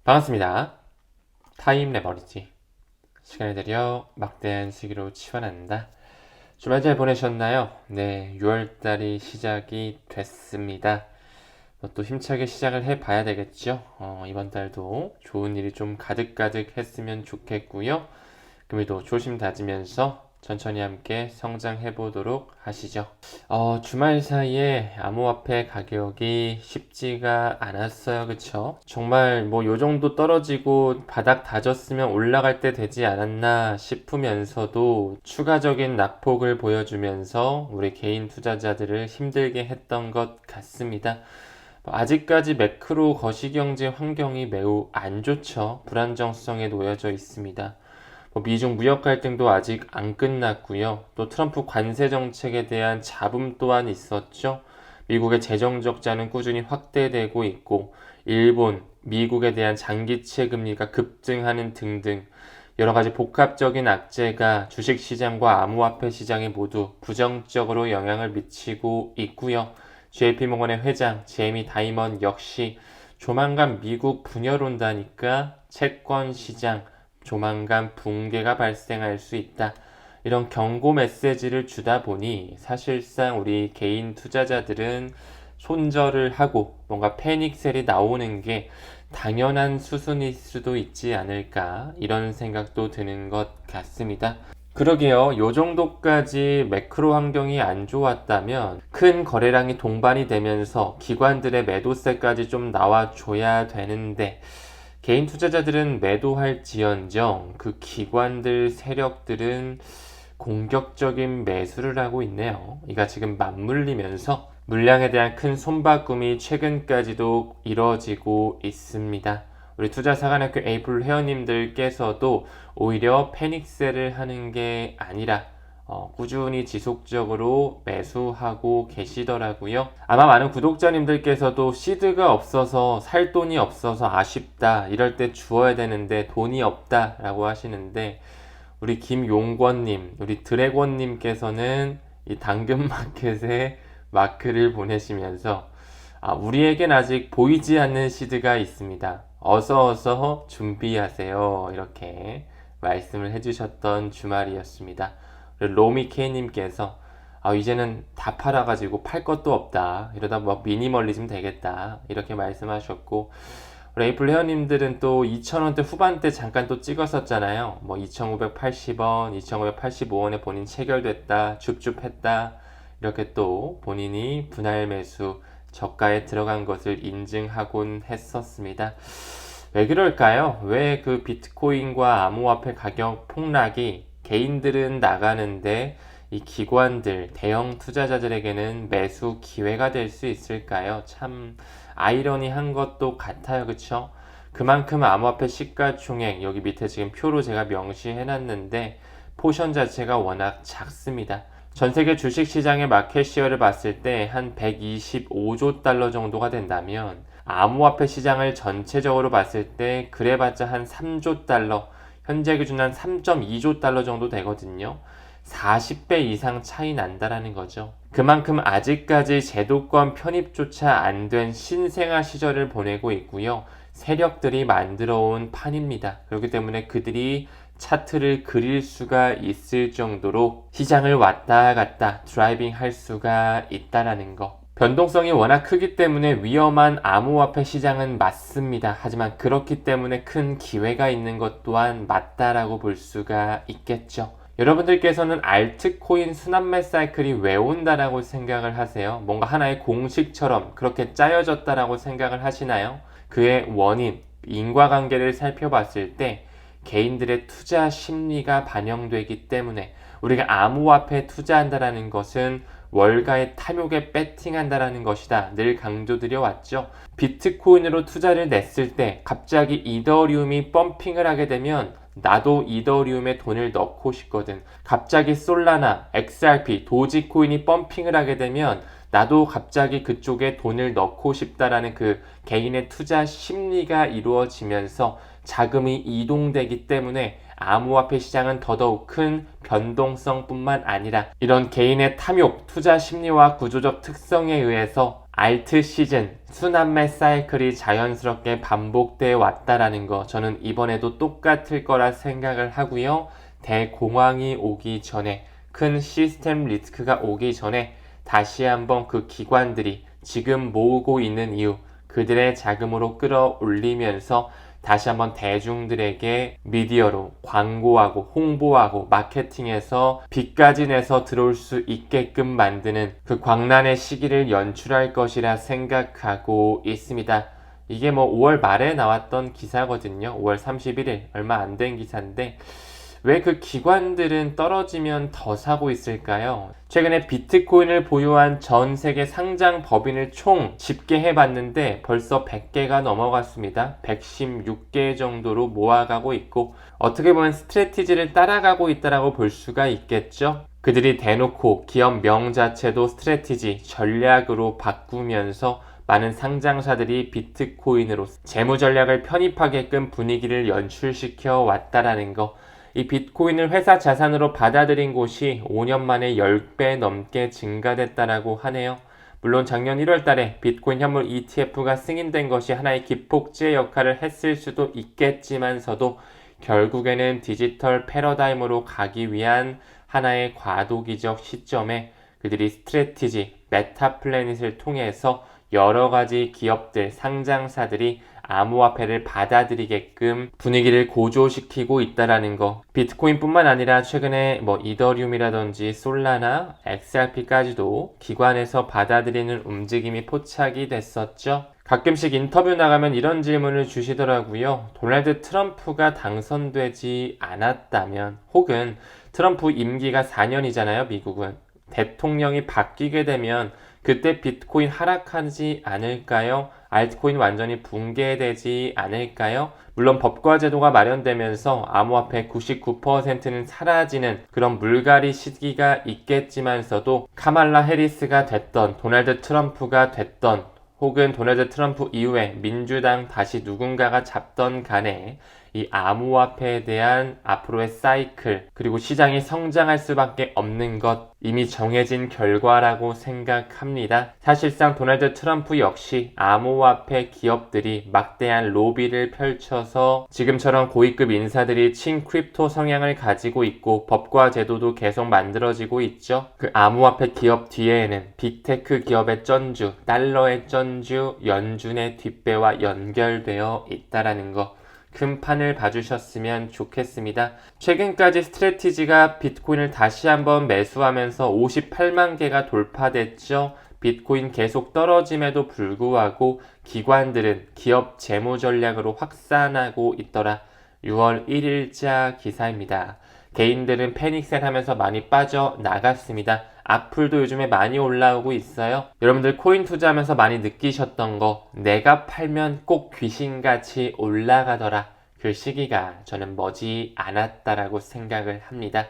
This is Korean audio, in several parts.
반갑습니다. 타임 레버리지. 시간을 들여 막대한 시기로 치환한다. 주말 잘 보내셨나요? 네, 6월달이 시작이 됐습니다. 또 힘차게 시작을 해봐야 되겠죠? 이번 달도 좋은 일이 좀 가득가득 했으면 좋겠고요. 금일도 조심 다지면서 천천히 함께 성장해 보도록 하시죠. 주말 사이에 암호화폐 가격이 쉽지가 않았어요. 그쵸? 정말 뭐 요 정도 떨어지고 바닥 다졌으면 올라갈 때 되지 않았나 싶으면서도 추가적인 낙폭을 보여주면서 우리 개인 투자자들을 힘들게 했던 것 같습니다. 아직까지 매크로 거시경제 환경이 매우 안 좋죠. 불안정성에 놓여져 있습니다. 미중 무역 갈등도 아직 안 끝났고요. 또 트럼프 관세 정책에 대한 잡음 또한 있었죠. 미국의 재정 적자는 꾸준히 확대되고 있고, 일본, 미국에 대한 장기채 금리가 급등하는 등등 여러 가지 복합적인 악재가 주식시장과 암호화폐 시장에 모두 부정적으로 영향을 미치고 있고요. JP모건의 회장 제이미 다이먼 역시 조만간 미국 분열 온다니까 채권 시장 조만간 붕괴가 발생할 수 있다. 이런 경고 메시지를 주다 보니 사실상 우리 개인 투자자들은 손절을 하고 뭔가 패닉셀이 나오는 게 당연한 수순일 수도 있지 않을까 이런 생각도 드는 것 같습니다. 그러게요. 요 정도까지 매크로 환경이 안 좋았다면 큰 거래량이 동반이 되면서 기관들의 매도세까지 좀 나와줘야 되는데 개인 투자자들은 매도할지언정 그 기관들 세력들은 공격적인 매수를 하고 있네요. 이가 지금 맞물리면서 물량에 대한 큰 손바꿈이 최근까지도 이뤄지고 있습니다. 우리 투자사관학교 에이플 회원님들께서도 오히려 패닉셀을 하는 게 아니라 꾸준히 지속적으로 매수하고 계시더라고요. 아마 많은 구독자님들께서도 시드가 없어서 살 돈이 없어서 아쉽다. 이럴 때 주어야 되는데 돈이 없다 라고 하시는데 우리 김용권님, 우리 드래곤님께서는 이 당근마켓에 마크를 보내시면서 우리에겐 아직 보이지 않는 시드가 있습니다. 어서 준비하세요. 이렇게 말씀을 해주셨던 주말이었습니다. 로미케이님께서 이제는 다 팔아가지고 팔 것도 없다. 이러다 뭐 미니멀리즘 되겠다. 이렇게 말씀하셨고 레이플 회원님들은 또 2,000원대 후반대 잠깐 또 찍었었잖아요. 뭐 2,580원, 2,585원에 본인 체결됐다, 줍줍했다. 이렇게 또 본인이 분할 매수 저가에 들어간 것을 인증하곤 했었습니다. 왜 그럴까요? 왜 그 비트코인과 암호화폐 가격 폭락이 개인들은 나가는데 이 기관들, 대형 투자자들에게는 매수 기회가 될 수 있을까요? 참 아이러니한 것도 같아요. 그쵸? 그만큼 암호화폐 시가총액 여기 밑에 지금 표로 제가 명시해놨는데 포션 자체가 워낙 작습니다. 전 세계 주식시장의 마켓시어를 봤을 때 한 125조 달러 정도가 된다면 암호화폐 시장을 전체적으로 봤을 때 그래봤자 한 3조 달러, 현재 기준 한 3.2조 달러 정도 되거든요. 40배 이상 차이 난다라는 거죠. 그만큼 아직까지 제도권 편입조차 안 된 신생아 시절을 보내고 있고요. 세력들이 만들어 온 판입니다. 그렇기 때문에 그들이 차트를 그릴 수가 있을 정도로 시장을 왔다 갔다 드라이빙 할 수가 있다라는 거. 변동성이 워낙 크기 때문에 위험한 암호화폐 시장은 맞습니다. 하지만 그렇기 때문에 큰 기회가 있는 것 또한 맞다라고 볼 수가 있겠죠. 여러분들께서는 알트코인 순환매 사이클이 왜 온다라고 생각을 하세요? 뭔가 하나의 공식처럼 그렇게 짜여졌다라고 생각을 하시나요? 그의 원인, 인과관계를 살펴봤을 때 개인들의 투자 심리가 반영되기 때문에 우리가 암호화폐에 투자한다라는 것은 월가의 탐욕에 배팅한다라는 것이다. 늘 강조드려 왔죠. 비트코인으로 투자를 냈을 때 갑자기 이더리움이 펌핑을 하게 되면 나도 이더리움에 돈을 넣고 싶거든. 갑자기 솔라나, XRP, 도지코인이 펌핑을 하게 되면 나도 갑자기 그쪽에 돈을 넣고 싶다라는 그 개인의 투자 심리가 이루어지면서 자금이 이동되기 때문에 암호화폐 시장은 더더욱 큰 변동성뿐만 아니라 이런 개인의 탐욕, 투자 심리와 구조적 특성에 의해서 알트 시즌, 순환매 사이클이 자연스럽게 반복돼 왔다라는 거 저는 이번에도 똑같을 거라 생각을 하고요. 대공황이 오기 전에 큰 시스템 리스크가 오기 전에 다시 한번 그 기관들이 지금 모으고 있는 이유 그들의 자금으로 끌어올리면서 다시 한번 대중들에게 미디어로 광고하고 홍보하고 마케팅해서 빚까지 내서 들어올 수 있게끔 만드는 그 광란의 시기를 연출할 것이라 생각하고 있습니다. 이게 뭐 5월 말에 나왔던 기사거든요. 5월 31일 얼마 안 된 기사인데 왜 그 기관들은 떨어지면 더 사고 있을까요? 최근에 비트코인을 보유한 전 세계 상장 법인을 총 집계해 봤는데 벌써 100개가 넘어갔습니다. 116개 정도로 모아가고 있고 어떻게 보면 스트래티지를 따라가고 있다라고 볼 수가 있겠죠. 그들이 대놓고 기업 명 자체도 스트래티지, 전략으로 바꾸면서 많은 상장사들이 비트코인으로 재무 전략을 편입하게끔 분위기를 연출시켜 왔다라는 거. 이 비트코인을 회사 자산으로 받아들인 곳이 5년 만에 10배 넘게 증가됐다라고 하네요. 물론 작년 1월 달에 비트코인 현물 ETF가 승인된 것이 하나의 기폭제의 역할을 했을 수도 있겠지만서도 결국에는 디지털 패러다임으로 가기 위한 하나의 과도기적 시점에 그들이 스트래티지, 메타플래닛을 통해서 여러 가지 기업들, 상장사들이 암호화폐를 받아들이게끔 분위기를 고조시키고 있다라는 거. 비트코인뿐만 아니라 최근에 뭐 이더리움이라든지 솔라나, XRP까지도 기관에서 받아들이는 움직임이 포착이 됐었죠. 가끔씩 인터뷰 나가면 이런 질문을 주시더라고요. 도널드 트럼프가 당선되지 않았다면 혹은 트럼프 임기가 4년이잖아요, 미국은. 대통령이 바뀌게 되면 그때 비트코인 하락하지 않을까요? 알트코인 완전히 붕괴되지 않을까요? 물론 법과 제도가 마련되면서 암호화폐 99%는 사라지는 그런 물갈이 시기가 있겠지만서도 카말라 해리스가 됐던 도널드 트럼프가 됐던 혹은 도널드 트럼프 이후에 민주당 다시 누군가가 잡던 간에 이 암호화폐에 대한 앞으로의 사이클 그리고 시장이 성장할 수밖에 없는 것 이미 정해진 결과라고 생각합니다. 사실상 도널드 트럼프 역시 암호화폐 기업들이 막대한 로비를 펼쳐서 지금처럼 고위급 인사들이 친크립토 성향을 가지고 있고 법과 제도도 계속 만들어지고 있죠. 그 암호화폐 기업 뒤에는 빅테크 기업의 쩐주, 달러의 쩐주, 연준의 뒷배와 연결되어 있다라는 거. 큰 판을 봐주셨으면 좋겠습니다. 최근까지 스트래티지가 비트코인을 다시 한번 매수하면서 58만 개가 돌파됐죠. 비트코인 계속 떨어짐에도 불구하고 기관들은 기업 재무 전략으로 확산하고 있더라. 6월 1일자 기사입니다. 개인들은 패닉셀 하면서 많이 빠져나갔습니다. 악플도 요즘에 많이 올라오고 있어요. 여러분들 코인 투자하면서 많이 느끼셨던 거 내가 팔면 꼭 귀신같이 올라가더라. 그 시기가 저는 머지 않았다라고 생각을 합니다.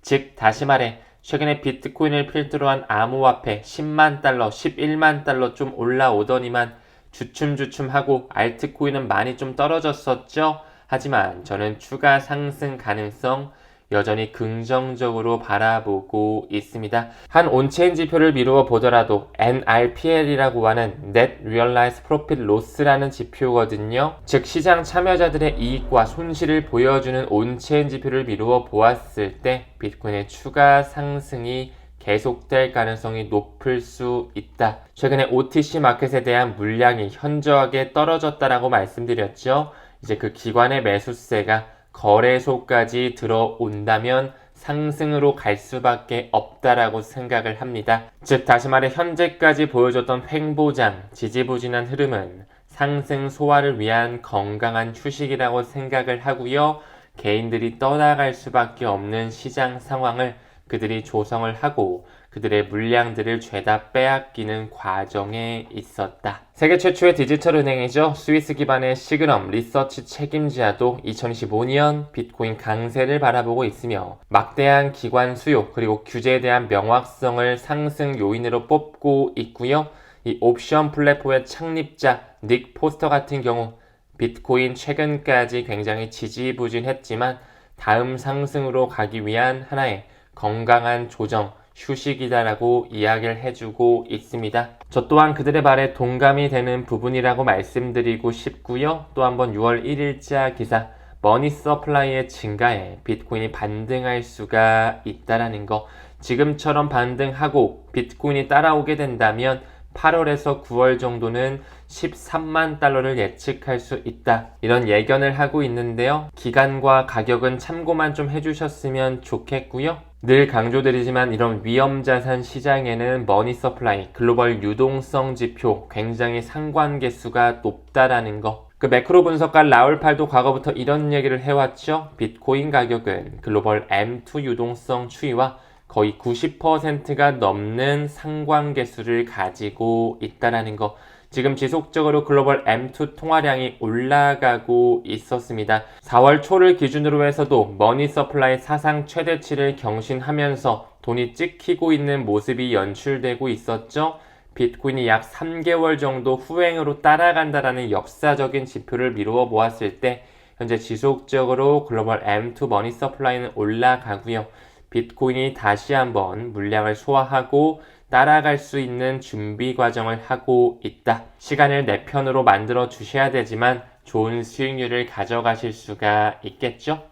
즉 다시 말해 최근에 비트코인을 필두로 한 암호화폐 10만 달러, 11만 달러 좀 올라오더니만 주춤주춤하고 알트코인은 많이 좀 떨어졌었죠. 하지만 저는 추가 상승 가능성 여전히 긍정적으로 바라보고 있습니다. 한 온체인 지표를 미루어 보더라도 NRPL이라고 하는 Net Realized Profit Loss라는 지표거든요. 즉 시장 참여자들의 이익과 손실을 보여주는 온체인 지표를 미루어 보았을 때 비트코인의 추가 상승이 계속될 가능성이 높을 수 있다. 최근에 OTC 마켓에 대한 물량이 현저하게 떨어졌다라고 말씀드렸죠. 이제 그 기관의 매수세가 거래소까지 들어온다면 상승으로 갈 수밖에 없다라고 생각을 합니다. 즉 다시 말해 현재까지 보여줬던 횡보장, 지지부진한 흐름은 상승 소화를 위한 건강한 휴식이라고 생각을 하고요. 개인들이 떠나갈 수밖에 없는 시장 상황을 그들이 조성을 하고 그들의 물량들을 죄다 빼앗기는 과정에 있었다. 세계 최초의 디지털 은행이죠. 스위스 기반의 시그넘 리서치 책임자도 2025년 비트코인 강세를 바라보고 있으며 막대한 기관 수요 그리고 규제에 대한 명확성을 상승 요인으로 뽑고 있고요. 이 옵션 플랫폼의 창립자 닉 포스터 같은 경우 비트코인 최근까지 굉장히 지지부진했지만 다음 상승으로 가기 위한 하나의 건강한 조정, 휴식이다라고 이야기를 해주고 있습니다. 저 또한 그들의 말에 동감이 되는 부분이라고 말씀드리고 싶고요. 또 한번 6월 1일자 기사 머니 서플라이의 증가에 비트코인이 반등할 수가 있다라는 거, 지금처럼 반등하고 비트코인이 따라오게 된다면 8월에서 9월 정도는 13만 달러를 예측할 수 있다, 이런 예견을 하고 있는데요. 기간과 가격은 참고만 좀 해주셨으면 좋겠고요. 늘 강조드리지만 이런 위험자산 시장에는 머니 서플라이, 글로벌 유동성 지표, 굉장히 상관계수가 높다라는 거. 그 매크로 분석가 라울 팔도 과거부터 이런 얘기를 해왔죠. 비트코인 가격은 글로벌 M2 유동성 추이와 거의 90%가 넘는 상관계수를 가지고 있다라는 거. 지금 지속적으로 글로벌 M2 통화량이 올라가고 있었습니다. 4월 초를 기준으로 해서도 머니 서플라이 사상 최대치를 경신하면서 돈이 찍히고 있는 모습이 연출되고 있었죠. 비트코인이 약 3개월 정도 후행으로 따라간다라는 역사적인 지표를 미루어 보았을 때 현재 지속적으로 글로벌 M2 머니 서플라이는 올라가고요. 비트코인이 다시 한번 물량을 소화하고 따라갈 수 있는 준비 과정을 하고 있다. 시간을 내 편으로 만들어 주셔야 되지만 좋은 수익률을 가져가실 수가 있겠죠?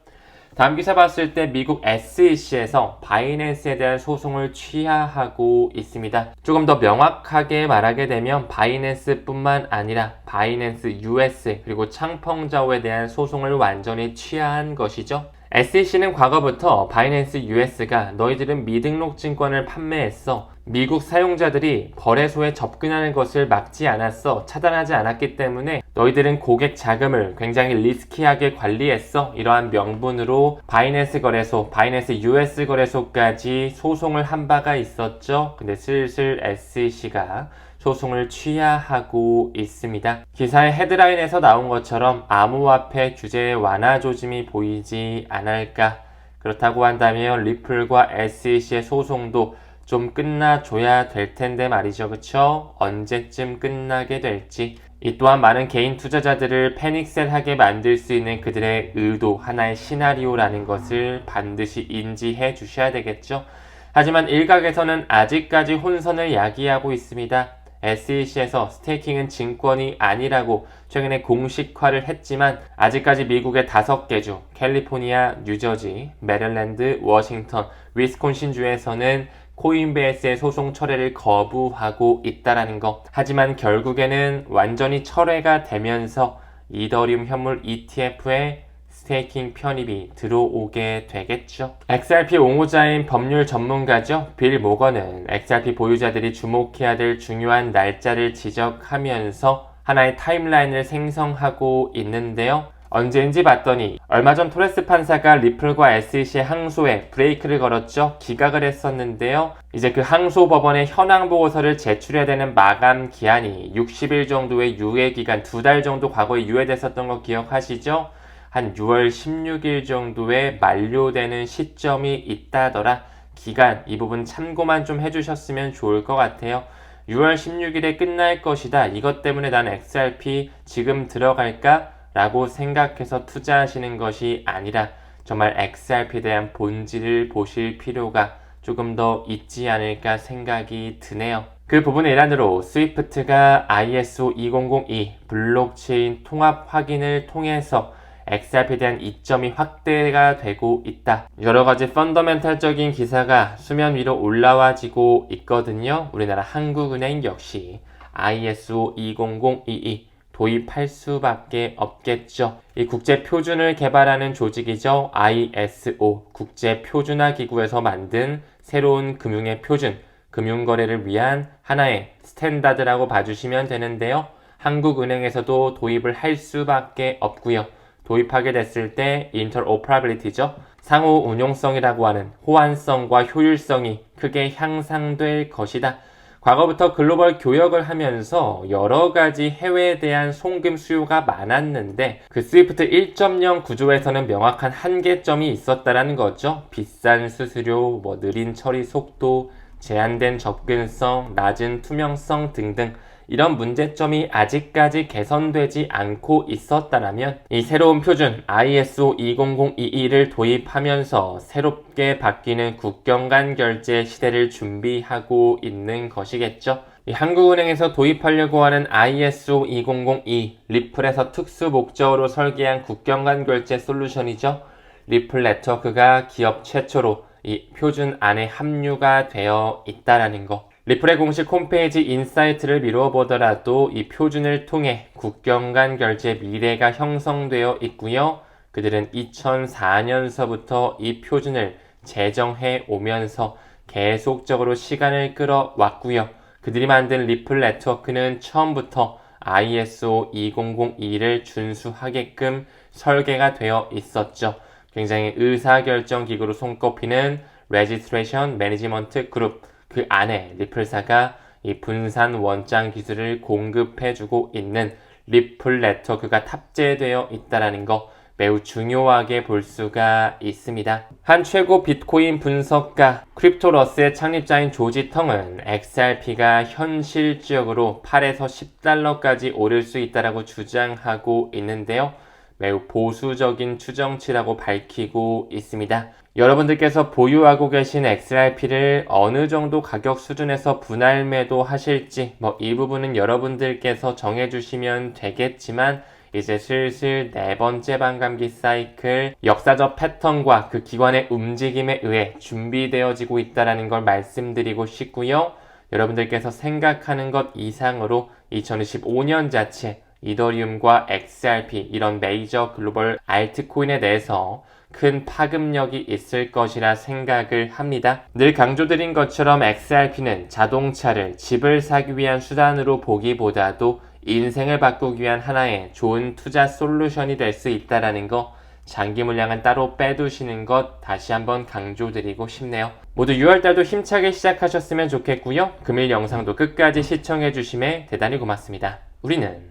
다음 기사 봤을 때 미국 SEC에서 바이낸스에 대한 소송을 취하하고 있습니다. 조금 더 명확하게 말하게 되면 바이낸스뿐만 아니라 바이낸스 US 그리고 창펑자오에 대한 소송을 완전히 취하한 것이죠. SEC는 과거부터 바이낸스 US가 너희들은 미등록 증권을 판매했어, 미국 사용자들이 거래소에 접근하는 것을 막지 않았어, 차단하지 않았기 때문에 너희들은 고객 자금을 굉장히 리스키하게 관리했어, 이러한 명분으로 바이낸스 거래소, 바이낸스 US 거래소까지 소송을 한 바가 있었죠. 근데 슬슬 SEC가 소송을 취하하고 있습니다. 기사의 헤드라인에서 나온 것처럼 암호화폐 규제의 완화 조짐이 보이지 않을까. 그렇다고 한다면 리플과 SEC의 소송도 좀 끝나줘야 될 텐데 말이죠. 그쵸? 언제쯤 끝나게 될지. 이 또한 많은 개인 투자자들을 패닉셀하게 만들 수 있는 그들의 의도, 하나의 시나리오라는 것을 반드시 인지해 주셔야 되겠죠. 하지만 일각에서는 아직까지 혼선을 야기하고 있습니다. SEC에서 스테이킹은 증권이 아니라고 최근에 공식화를 했지만 아직까지 미국의 5개 주, 캘리포니아, 뉴저지, 메릴랜드, 워싱턴, 위스콘신주에서는 코인베이스의 소송 철회를 거부하고 있다라는 거. 하지만 결국에는 완전히 철회가 되면서 이더리움 현물 ETF에 스테이킹 편입이 들어오게 되겠죠. XRP 옹호자인 법률 전문가죠. 빌 모건은 XRP 보유자들이 주목해야 될 중요한 날짜를 지적하면서 하나의 타임라인을 생성하고 있는데요. 언제인지 봤더니 얼마 전 토레스 판사가 리플과 SEC의 항소에 브레이크를 걸었죠. 기각을 했었는데요. 이제 그 항소 법원의 현황 보고서를 제출해야 되는 마감 기한이 60일 정도의 유예 기간, 2달 정도 과거에 유예됐었던 거 기억하시죠? 한 6월 16일 정도에 만료되는 시점이 있다더라. 기간, 이 부분 참고만 좀 해주셨으면 좋을 것 같아요. 6월 16일에 끝날 것이다. 이것 때문에 난 XRP 지금 들어갈까? 라고 생각해서 투자하시는 것이 아니라 정말 XRP에 대한 본질을 보실 필요가 조금 더 있지 않을까 생각이 드네요. 그 부분의 일환으로 스위프트가 ISO 2002 블록체인 통합 확인을 통해서 XRP에 대한 이점이 확대가 되고 있다. 여러가지 펀더멘탈적인 기사가 수면 위로 올라와지고 있거든요. 우리나라 한국은행 역시 ISO 20022 도입할 수밖에 없겠죠. 이 국제 표준을 개발하는 조직이죠. ISO, 국제표준화기구에서 만든 새로운 금융의 표준, 금융거래를 위한 하나의 스탠다드라고 봐주시면 되는데요. 한국은행에서도 도입을 할 수밖에 없고요. 도입하게 됐을 때 인터오퍼러빌리티죠. 상호 운용성이라고 하는 호환성과 효율성이 크게 향상될 것이다. 과거부터 글로벌 교역을 하면서 여러 가지 해외에 대한 송금 수요가 많았는데 그 스위프트 1.0 구조에서는 명확한 한계점이 있었다라는 거죠. 비싼 수수료, 느린 처리 속도, 제한된 접근성, 낮은 투명성 등등 이런 문제점이 아직까지 개선되지 않고 있었다면 이 새로운 표준 ISO 20022를 도입하면서 새롭게 바뀌는 국경 간 결제 시대를 준비하고 있는 것이겠죠. 이 한국은행에서 도입하려고 하는 ISO 2002 리플에서 특수 목적으로 설계한 국경 간 결제 솔루션이죠. 리플 네트워크가 기업 최초로 이 표준 안에 합류가 되어 있다라는 거. 리플의 공식 홈페이지 인사이트를 미루어 보더라도 이 표준을 통해 국경 간 결제 미래가 형성되어 있고요. 그들은 2004년서부터 이 표준을 제정해 오면서 계속적으로 시간을 끌어왔고요. 그들이 만든 리플 네트워크는 처음부터 ISO 2002를 준수하게끔 설계가 되어 있었죠. 굉장히 의사결정 기구로 손꼽히는 Registration Management Group, 그 안에 리플사가 이 분산 원장 기술을 공급해주고 있는 리플 네트워크가 탑재되어 있다는 거 매우 중요하게 볼 수가 있습니다. 한 최고 비트코인 분석가 크립토러스의 창립자인 조지 텅은 XRP가 현실적으로 8에서 10달러까지 오를 수 있다고 주장하고 있는데요. 매우 보수적인 추정치라고 밝히고 있습니다. 여러분들께서 보유하고 계신 XRP를 어느 정도 가격 수준에서 분할 매도 하실지 이 부분은 여러분들께서 정해주시면 되겠지만 이제 슬슬 네 번째 반감기 사이클 역사적 패턴과 그 기관의 움직임에 의해 준비되어지고 있다는 걸 말씀드리고 싶고요. 여러분들께서 생각하는 것 이상으로 2025년 자체 이더리움과 XRP 이런 메이저 글로벌 알트코인에 대해서 큰 파급력이 있을 것이라 생각을 합니다. 늘 강조드린 것처럼 XRP는 자동차를 집을 사기 위한 수단으로 보기보다도 인생을 바꾸기 위한 하나의 좋은 투자 솔루션이 될 수 있다는 거, 장기 물량은 따로 빼두시는 것 다시 한번 강조드리고 싶네요. 모두 6월달도 힘차게 시작하셨으면 좋겠고요. 금일 영상도 끝까지 시청해주심에 대단히 고맙습니다. 우리는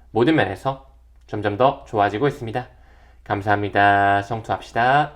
모든 면에서 점점 더 좋아지고 있습니다. 감사합니다. 성투합시다.